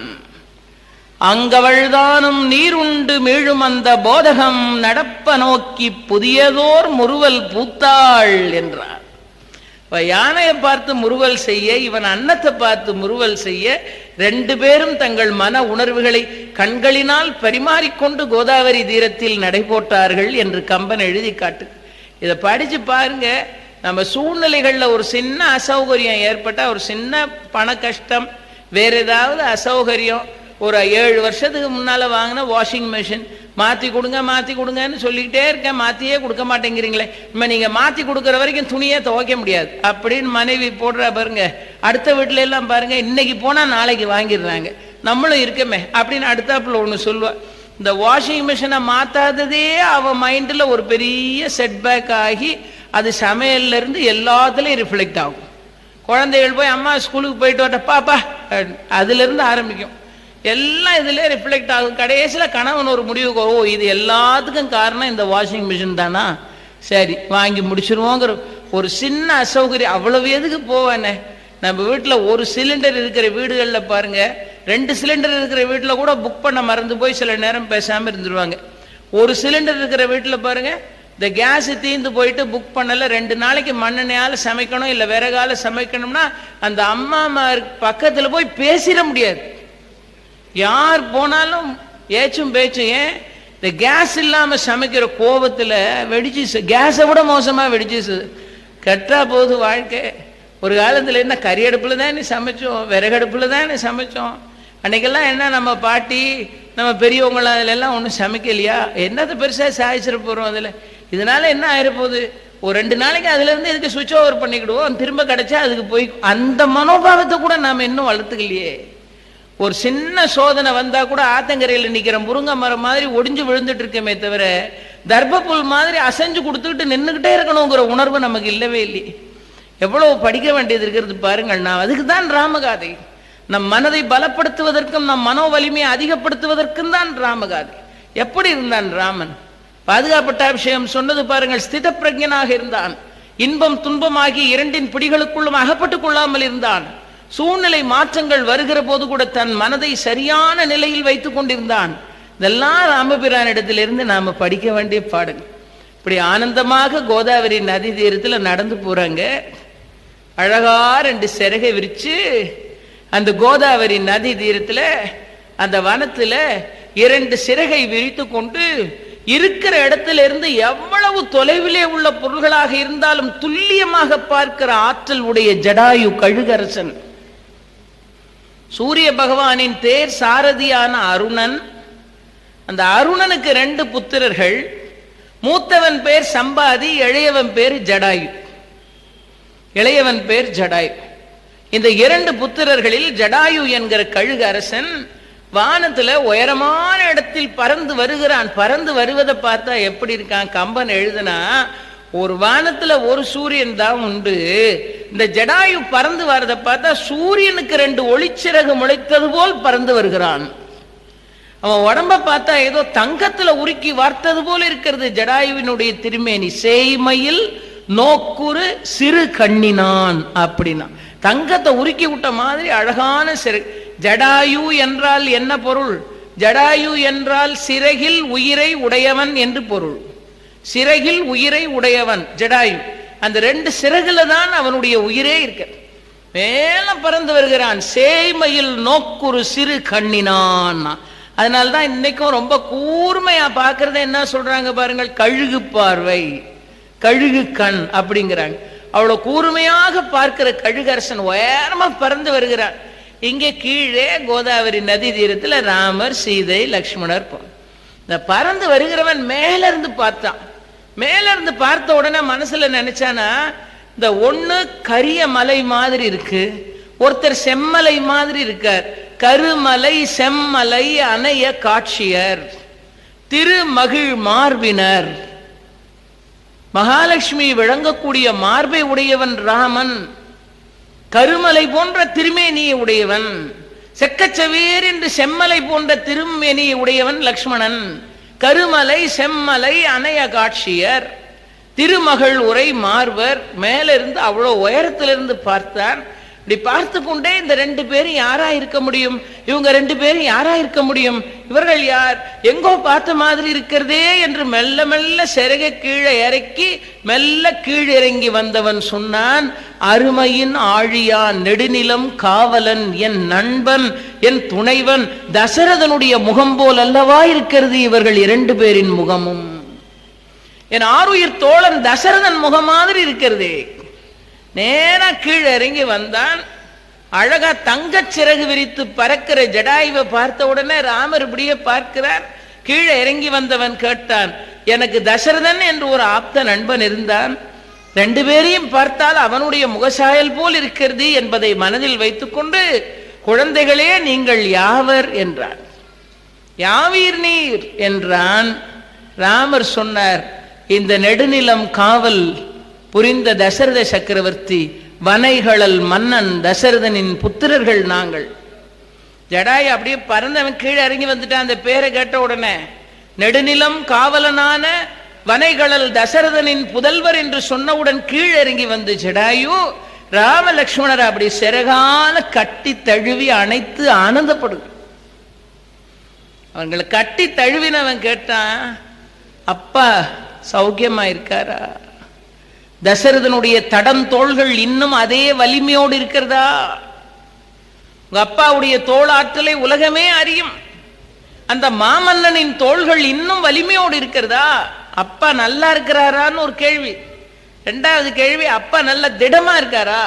அங்கவள்தானும் நீருண்டு மீழும் அந்த போதகம் நடப்ப நோக்கி புதியதோர் முறுவல் பூத்தாள் என்றார். யானையை பார்த்து முறுவல் செய்ய, இவன் அன்னத்தை பார்த்து முறுவல் செய்ய, 2 பேரும் தங்கள் மன உணர்வுகளை கண்களினால் பரிமாறிக்கொண்டு கோதாவரி தீரத்தில் நடைபோட்டார்கள் என்று கம்பன் எழுதி காட்டு. இதை படிச்சு பாருங்க. நம்ம சூழ்நிலைகள்ல ஒரு சின்ன அசௌகரியம் ஏற்பட்டா, ஒரு சின்ன பண கஷ்டம், வேற ஏதாவது அசௌகரியம், ஒரு 7 வருஷத்துக்கு முன்னால வாங்கின வாஷிங் மிஷின் மாத்தி கொடுங்க மாத்தி கொடுங்கன்னு சொல்லிக்கிட்டே இருக்கேன், மாத்தியே கொடுக்க மாட்டேங்கிறீங்களே, இனிமே நீங்க மாத்தி கொடுக்குற வரைக்கும் துணியே துவைக்க முடியாது அப்படின்னு மனைவி போடுறா பாருங்க. அடுத்த வீட்டுல எல்லாம் பாருங்க, இன்னைக்கு போனா நாளைக்கு வாங்கிடுறாங்க, நம்மளும் இருக்கமே அப்படின்னு அடுத்தாப்புல ஒண்ணு சொல்லுவா. இந்த வாஷிங் மிஷினை மாத்தாததே அவ மைண்ட்ல ஒரு பெரிய செட்பேக் ஆகி அது சமையல்ல இருந்து எல்லாத்துலயும் ரிஃப்ளெக்ட் ஆகும். குழந்தைகள் போய் அம்மா ஸ்கூலுக்கு போயிட்டு வரட்ட பாப்பா, அதுல இருந்து ஆரம்பிக்கும், எல்லாம் இதுல ரிஃப்ளெக்ட் ஆகும். கடைசியில கணவன் ஒரு முடிவுக்கு, ஓ இது எல்லாத்துக்கும் காரணம் இந்த வாஷிங் மிஷின் தானா, சரி வாங்கி முடிச்சிருவோங்கிற ஒரு சின்ன அசௌகரியம். அவ்வளவு எதுக்கு போவானே. நம்ம வீட்டுல ஒரு சிலிண்டர் இருக்கிற வீடுகள்ல பாருங்க, 2 சிலிண்டர் இருக்கிற வீட்டுல கூட புக் பண்ண மறந்து போய் சில நேரம் பேசாம இருந்துருவாங்க. ஒரு சிலிண்டர் இருக்கிற வீட்டுல பாருங்க, இந்த கேஸ் தீந்து போயிட்டு புக் பண்ணல, 2 நாளைக்கு மண்ணெண்ணையால சமைக்கணும் இல்ல விறகால சமைக்கணும்னா அந்த அம்மா பக்கத்துல போய் பேசிட முடியாது. யார் போனாலும் ஏச்சும் பேச்சும். ஏன் இந்த கேஸ் இல்லாம சமைக்கிற கோபத்துல வெடிச்சு, கேஸை விட மோசமா வெடிச்சு கெட்டா போகுது வாழ்க்கை. ஒரு காலத்துல என்ன கறி அடுப்புல தான் சமைச்சோம், விறகடுப்புல தான் சமைச்சோம். அன்னைக்கெல்லாம் என்ன நம்ம பாட்டி நம்ம பெரியவங்கள அதுல எல்லாம் ஒன்றும் சமைக்கலையா, என்னத்தை பெருசா சாய்ச்சிட போறோம் அதுல. இதனால என்ன ஆயிரப்போகுது, ஒரு 2 நாளைக்கு அதுல இருந்து இதுக்கு சுவிட்ச் ஓவர் பண்ணிக்கிடுவோம், திரும்ப கிடைச்சா அதுக்கு போய். அந்த மனோபாவத்தை கூட நாம இன்னும் வளர்த்துக்கலையே. ஒரு சின்ன சோதனை வந்தா கூட ஆத்தங்கரையில் நிக்கிற முருங்கை மரம் மாதிரி ஒடிஞ்சு விழுந்துட்டு இருக்கமே தவிர, தர்பப்புல் மாதிரி அசைஞ்சு கொடுத்துக்கிட்டு நின்றுகிட்டே இருக்கணுங்கிற உணர்வு நமக்கு இல்லவே இல்லை. எவ்வளவு படிக்க வேண்டியது இருக்கிறது பாருங்கள். நான் அதுக்கு தான் ராமகாதை. நம் மனதை பலப்படுத்துவதற்கும் நம் மனோ வலிமையை அதிகப்படுத்துவதற்கும் தான் ராமகாதை. எப்படி இருந்தான் ராமன்? பாதுகாப்பட்ட விஷயம் சொன்னது பாருங்கள். ஸ்தித பிரஜனாக இருந்தான். இன்பம் துன்பமாகி 2 பிடிகளுக்குள்ளும் அகப்பட்டுக் கொள்ளாமல் இருந்தான். சூழ்நிலை மாற்றங்கள் வருகிற போது கூட தன் மனதை சரியான நிலையில் வைத்துக் கொண்டிருந்தான். இதெல்லாம் ராமபிரான் இடத்திலிருந்து நாம படிக்க வேண்டிய பாடல். இப்படி ஆனந்தமாக கோதாவரி நதி தீரத்துல நடந்து போறாங்க. அழகா 2 சிறகை விரிச்சு அந்த கோதாவரி நதி தீரத்துல அந்த வனத்துல 2 சிறகை விரித்து கொண்டு இருக்கிற இடத்துல இருந்து எவ்வளவு தொலைவிலே உள்ள பொருள்களாக இருந்தாலும் துல்லியமாக பார்க்கிற ஆற்றல் உடைய ஜடாயு கழுகரசன், சூரிய பகவானின் தேர் சாரதியான அருணன். அந்த அருணனுக்கு 2 புத்திரர்கள். மூத்தவன் பேர் சம்பாதி, இளையவன் பேர் ஜடாயு. இளையவன் பேர் ஜடாயு. இந்த 2 புத்திரர்களில் ஜடாயு என்கிற கழுகு அரசன் வானத்துல உயரமான இடத்தில் பறந்து வருகிறான். பறந்து வருவதை பார்த்தா எப்படி இருக்கான்? கம்பன் எழுதுனா, ஒரு வானத்துல ஒரு சூரியன் தான் உண்டு. இந்த ஜடாயு பறந்து வரதை பார்த்தா சூரியனுக்கு 2 ஒளிச்சிறகு முளைத்தது போல் பறந்து வருகிறான். அவன் உடம்ப பார்த்தா ஏதோ தங்கத்துல உருக்கி வார்த்தது போல இருக்கிறது ஜடாயுவினுடைய திருமேனி. சேய்மையில் நோக்குறு சிறு கண்ணினான் அப்படின்னா, தங்கத்தை உருக்கி விட்ட மாதிரி அழகான சிறு. ஜடாயு என்றால் என்ன பொருள்? ஜடாயு என்றால் சிறகில் உயிரை உடையவன் என்று பொருள். சிறகில் உயிரை உடையவன் ஜடாயு. அந்த 2 சிறகுல தான் அவனுடைய உயிரே இருக்க. மேல பறந்து வருகிறான். சேய்மையில் நோக்குறு சிறு கண்ணினான். அதனால்தான் இன்னைக்கும் ரொம்ப கூர்மையா பார்க்கறத என்ன சொல்றாங்க பாருங்கள், கழுகு பார்வை, கழுகு கண் அப்படிங்கிறாங்க. அவ்வளவு கூர்மையாக பார்க்கிற கழுகரசன் உயரமா பறந்து வருகிறார். இங்கே கீழே கோதாவரி நதி தீரத்துல ராமர், சீதை, லக்ஷ்மணர் இந்த பறந்து வருகிறவன் மேல இருந்து பார்த்தான். மேல இருந்து பார்த்த உடனே மனசுல நினைச்சானா, இந்த ஒண்ணு கரிய மலை மாதிரி இருக்கு, ஒருத்தர் செம்மலை மாதிரி இருக்கார். கருமலை செம்மலை அணைய காட்சியர், திருமகிழ் மார்பினர், மகாலட்சுமி விளங்கக்கூடிய மார்பை உடையவன் ராமன். கருமலை போன்ற திருமேனியை உடையவன். செக்கச்சவேர் என்று செம்மலை போன்ற திருமேனியை உடையவன் லக்ஷ்மணன். கருமலை செம்மலை அணைய காட்சியர், திருமகள் உரை மார்பர். மேலிருந்து அவ்வளவு உயரத்திலிருந்து பார்த்தான். இப்படி பார்த்து கொண்டே இந்த 2 பேரும் யாரா இருக்க முடியும்? இவங்க 2 பேரும் யாரா இருக்க முடியும்? இவர்கள் யார்? எங்கோ பார்த்த மாதிரி இருக்கிறதே என்று மெல்ல மெல்ல சிறகை கீழே இறக்கி மெல்ல கீழிறங்கி வந்தவன் சொன்னான், அருமையின் ஆழியான் நெடுநிலம் காவலன், என் நண்பன், என் துணைவன் தசரதனுடைய முகம் போல் அல்லவா இருக்கிறது இவர்கள் 2 பேரின் முகமும். என் ஆருயிர் தோழன் தசரதன் முகம் மாதிரி இருக்கிறது. நேரா கீழே இறங்கி வந்தான். அழகா தங்கச் சிறகு விரித்து பறக்கிற ஜடாயுவை பார்த்த உடனே ராமர் இப்படியே பார்க்கிறார். கீழே இறங்கி வந்தவன் கேட்டான், எனக்கு தசரதன் என்று ஒரு ஆப்த நண்பன் இருந்தான், ரெண்டு பேரையும் பார்த்தால் அவனுடைய முகசாயல் போல் இருக்கிறது என்பதை மனதில் வைத்துக்கொண்டு, குழந்தைகளே நீங்கள் யாவர் என்றான். யாவீர் நீர் என்றான். ராமர் சொன்னார், இந்த நெடுநிலம் காவல் புரிந்த தசரத சக்கரவர்த்தி வனைகளல் மன்னன் தசரதனின் புத்திரர்கள் நாங்கள். ஜடாயு அப்படியே பறந்தவன் கீழே இறங்கி வந்துட்டான். அந்த பேரை கேட்ட உடனே நெடுநிலம் காவலனான வனைகளல் தசரதனின் புதல்வர் என்று சொன்னவுடன் கீழே இறங்கி வந்து ஜடாயு ராம லக்ஷ்மணர் அப்படி சிறகால கட்டி தழுவி அணைத்து ஆனந்தப்படும். அவங்களை கட்டி தழுவினவன் கேட்டான், அப்பா சௌக்கியமா இருக்காரா? தசரதனுடைய தடந்தோள்கள் இன்னும் அதே வலிமையோடு இருக்கிறதா? உங்க அப்பாவுடைய தோளாற்றலை உலகமே அறியும். அந்த மாமன்னனின் தோள்கள் இன்னும் வலிமையோடு இருக்கிறதா? அப்பா நல்லா இருக்கிறாரான்னு ஒரு கேள்வி. ரெண்டாவது கேள்வி, அப்பா நல்ல திடமா இருக்காரா?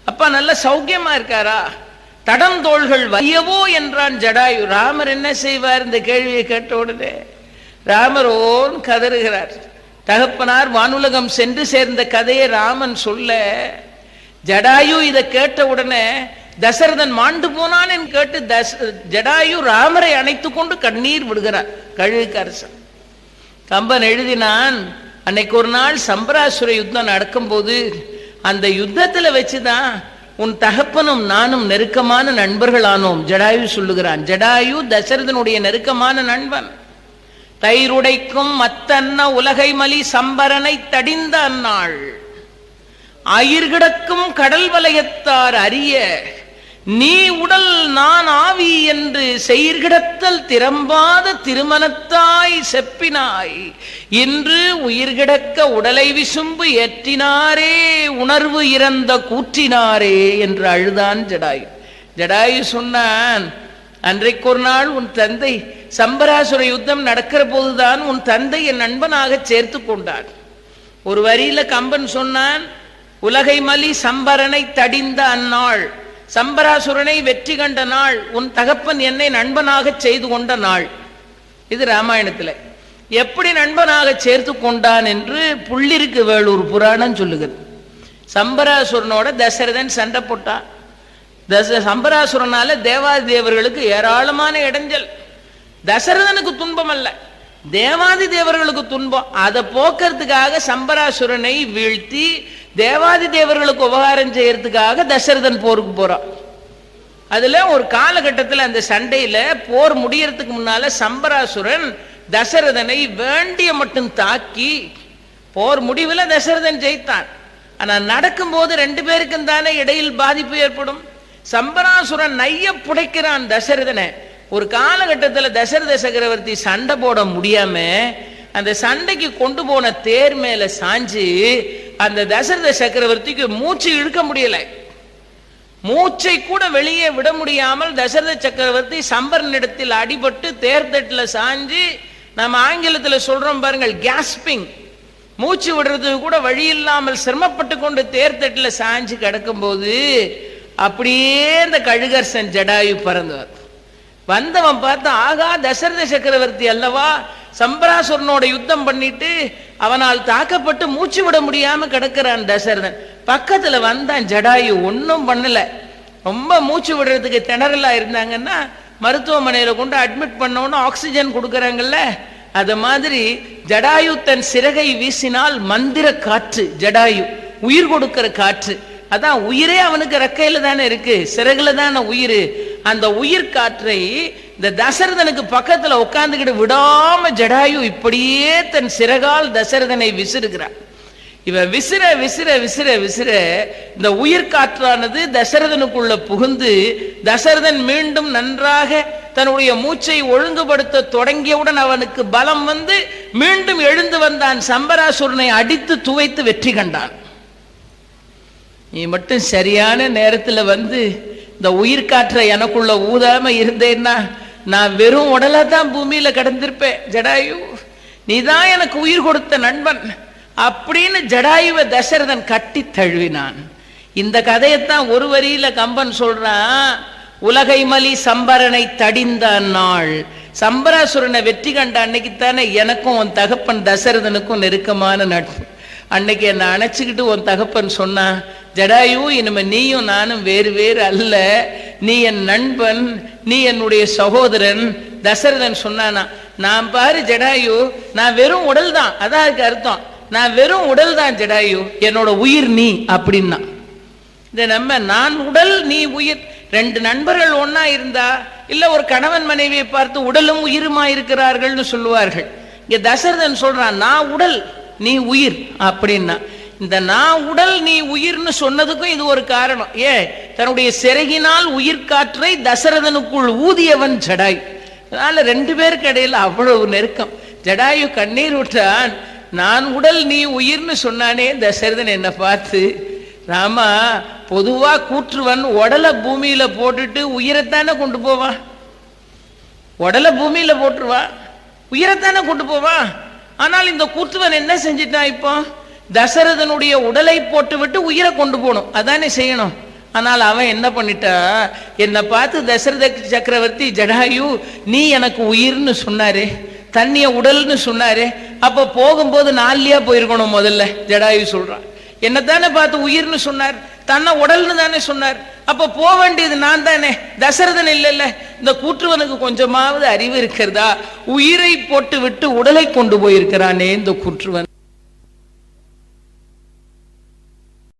அப்பா நல்ல சௌக்கியமா இருக்காரா? தடம் தோள்கள் வலியவோ என்றான் ஜடாயு. ராமர் என்ன செய்வார் இந்த கேள்வியை கேட்ட உடனே? ராமர் ஓன் கதறுகிறார். தகப்பனார் வானுலகம் சென்று சேர்ந்த கதையை ராமன் சொல்ல, ஜடாயு இதை கேட்ட உடனே தசரதன் மாண்டு போனான் என்று கேட்டு ஜடாயு ராமரை அணைத்துக் கொண்டு கண்ணீர் விடுகிறார். கழுகுக்கு அரசன் கம்பன் எழுதினான், அன்னைக்கு ஒரு நாள் சம்பராசுர யுத்தம் நடக்கும் போது அந்த யுத்தத்துல வச்சுதான் உன் தகப்பனும் நானும் நெருக்கமான நண்பர்கள் ஆனோம். ஜடாயு சொல்லுகிறான். ஜடாயு தசரதனுடைய நெருக்கமான நண்பன். தயிருடைக்கும் மத்தன்ன உலகை மலி சம்பரனை தடிந்த அந்நாள் ஆயிர்கிடக்கும் கடல் வலயத்தார் அறிய நீ உடல் நான் ஆவி என்று செயிர்கிடத்தல் திறம்பாத திருமணத்தாய் செப்பினாய், இன்று உயிர்கிடக்க உடலை விசும்பு ஏற்றினாரே உணர்வு இறந்த கூற்றினாரே என்று அழுதான் ஜடாயு. ஜடாயு சொன்னான், அன்றைக்கு ஒரு நாள் உன் தந்தை சம்பராசுர யுத்தம் நடக்கிற போதுதான் உன் தந்தை என் நண்பனாக சேர்த்து கொண்டான். ஒரு வரியில கம்பன் சொன்னான், உலகை மலி சம்பரனை தடிந்த அந்நாள், சம்பராசுரனை வெற்றி கண்ட நாள், உன் தகப்பன் என்னை நண்பனாக செய்து கொண்ட நாள். இது ராமாயணத்துல. எப்படி நண்பனாக சேர்த்து கொண்டான் என்று புள்ளிருக்கு வேளூர் புராணம் சொல்லுகிறது. சம்பராசுரனோட தசரதன் சண்டை போட்டான். சம்பராசுரனால தேவாதி தேவர்களுக்கு ஏராளமான இடைஞ்சல். தசரதனுக்கு துன்பம் அல்ல, தேவாதி தேவர்களுக்கு துன்பம். அதை போக்குறதுக்காக சம்பராசுரனை வீழ்த்தி தேவாதி தேவர்களுக்கு உபகாரம் செய்யறதுக்காக தசரதன் போருக்கு போறான். அதுல ஒரு காலகட்டத்தில் அந்த சண்டையில போர் முடியறதுக்கு முன்னால சம்பராசுரன் தசரதனை வேண்டிய மட்டும் தாக்கி போர் முடிவில் தசரதன் ஜெயித்தான். ஆனா நடக்கும் போது ரெண்டு பேருக்கும் தானே இடையில் பாதிப்பு ஏற்படும். சம்பராசுரன் நைய புடைக்கிறான் தசரதனை. ஒரு காலகட்டத்தில் தசரத சக்கரவர்த்தி சண்டை போட முடியாம அந்த சண்டைக்கு கொண்டு போன தேர் மேல சாஞ்சு அந்த தசரத சக்கரவர்த்திக்கு மூச்சு இழுக்க முடியல. மூச்சை கூட வெளியே விட முடியாமல் தசரத சக்கரவர்த்தி சம்பரனிடத்தில் அடிபட்டு தேர்தட்டுல சாஞ்சு, நம்ம ஆங்கிலத்தில் சொல்றோம் பாருங்கள், கேஸ்பிங், மூச்சு விடுறதுக்கு கூட வழி இல்லாமல் சிரமப்பட்டு கொண்டு தேர்தட்டுல சாஞ்சு கிடக்கும் போது அப்படியே இந்த கழுகர்சன் ஜடாயு பறந்தவர். வந்தவன் பார்த்தா, ஆகா தசரத சக்கரவர்த்தி அல்லவா, சம்பராசுரனோட யுத்தம் பண்ணிட்டு அவனால் தாக்கப்பட்டு மூச்சு விட முடியாம கிடக்கிறான் தசரதன். பக்கத்துல வந்தான் ஜடாயு, ஒன்னும் பண்ணல. ரொம்ப மூச்சு விடுறதுக்கு திணறலா இருந்தாங்கன்னா மருத்துவமனையில கொண்டு அட்மிட் பண்ணோன்னு ஆக்சிஜன் கொடுக்கறாங்கல்ல, அது மாதிரி ஜடாயு தன் சிறகை வீசினால் மந்திர காற்று, ஜடாயு உயிர் கொடுக்கிற காற்று. அதான் உயிரே அவனுக்கு ரெக்கையில தானே இருக்கு, சிறகுல தானே உயிர். அந்த உயிர் காற்றை இந்த தசரதனுக்கு பக்கத்துல உட்கார்ந்துக்கிட்டு விடாம ஜடாயு இப்படியே தன் சிறகால் தசரதனை விசிறுகிறான். இவன் விசிற விசிற விசிற விசிற இந்த உயிர் காற்றானது தசரதனுக்குள்ள புகுந்து தசரதன் மீண்டும் நன்றாக தன்னுடைய மூச்சை ஒழுங்குபடுத்த தொடங்கியவுடன் அவனுக்கு பலம் வந்து மீண்டும் எழுந்து வந்தான். சம்பராசுரனை அடித்து துவைத்து வெற்றி கண்டான். நீ மட்டும் சரியான நேரத்தில் வந்து இந்த உயிர் காற்றை எனக்குள்ள ஊதாம இருந்தேன்னா நான் வெறும் உடலா தான் பூமியில கடந்திருப்பேன். ஜடாயு, நீதான் எனக்கு உயிர் கொடுத்த நண்பன் அப்படின்னு ஜடாயுவை தசரதன் கட்டி தழுவினான். இந்த கதையத்தான் ஒரு வரியில கம்பன் சொல்றான். உலகை மலி சம்பரனை தடிந்த நாள், சம்பராசுரனை வெற்றி கண்ட அன்னைக்குத்தானே எனக்கும் உன் தகப்பன் தசரதனுக்கும் நெருக்கமான நட்பு. அன்னைக்கு என்னை அணைச்சிக்கிட்டு உன் தகப்பன் சொன்னா, ஜடாயு இனிமே நீயும் நானும் வேறு வேறு அல்ல, நீ என் நண்பன், நீ என்னுடைய சகோதரன். தசரதன் சொன்னானா, நான் பாரு ஜடாயு, நான் வெறும் உடல் தான், அதான் அதுக்கு அர்த்தம், நான் வெறும் உடல் தான் ஜடாயு, என்னோட உயிர் நீ அப்படின்னா. இந்த நம்ம நான் உடல் நீ உயிர், ரெண்டு நண்பர்கள் ஒன்னா இருந்தா இல்ல ஒரு கணவன் மனைவியை பார்த்து உடலும் உயிருமா இருக்கிறார்கள்னு சொல்லுவார்கள். இங்க தசரதன் சொல்றான், நான் உடல் நீ உயிர் அப்படின்னா. இந்த நான் உடல் நீ உயிர்னு சொன்னதுக்கும் இது ஒரு காரணம். தன்னுடைய சிறகினால் உயிர் காற்றை தசரதனுக்குள் ஊதியவன் ஜடாயு. அதனால ரெண்டு பேருக்கு இடையில அவ்வளவு நெருக்கம். ஜடாயு கண்ணீர் விட்டான். நான் உடல் நீ உயிர்னு சொன்னானே தசரதன் என்ன பார்த்து, ராமா பொதுவா கூற்றுவன் உடலை பூமியில போட்டுட்டு உயிரைத்தானே கொண்டு போவான், உடலை பூமியில போட்டுருவான், உயிரைத்தானே கொண்டு போவான். ஆனால் இந்த கூற்றுவன் என்ன செஞ்சிட்டான், இப்போ தசரதனுடைய உடலை போட்டு விட்டு உயிரை கொண்டு போகணும், அதானே செய்யணும். ஆனால் அவன் என்ன பண்ணிட்டா, என்னை பார்த்து தசரத சக்கரவர்த்தி, ஜடாயு நீ எனக்கு உயிர்னு சொன்னாரு, தண்ணிய உடல்னு சொன்னாரு, அப்ப போகும்போது நாளியா போயிருக்கணும் முதல்ல. ஜடாயு சொல்றான், என்னத்தானே பார்த்து உயிர்னு சொன்னார், தன்னை உடல்னு தானே சொன்னார், அப்ப போக வேண்டியது நான் தானே, தசரதன் இல்லைல்ல. இந்த கூற்றுவனுக்கு கொஞ்சமாவது அறிவு இருக்கிறதா? உயிரை போட்டு விட்டு உடலை கொண்டு போயிருக்கிறானே இந்த கூற்றுவன்.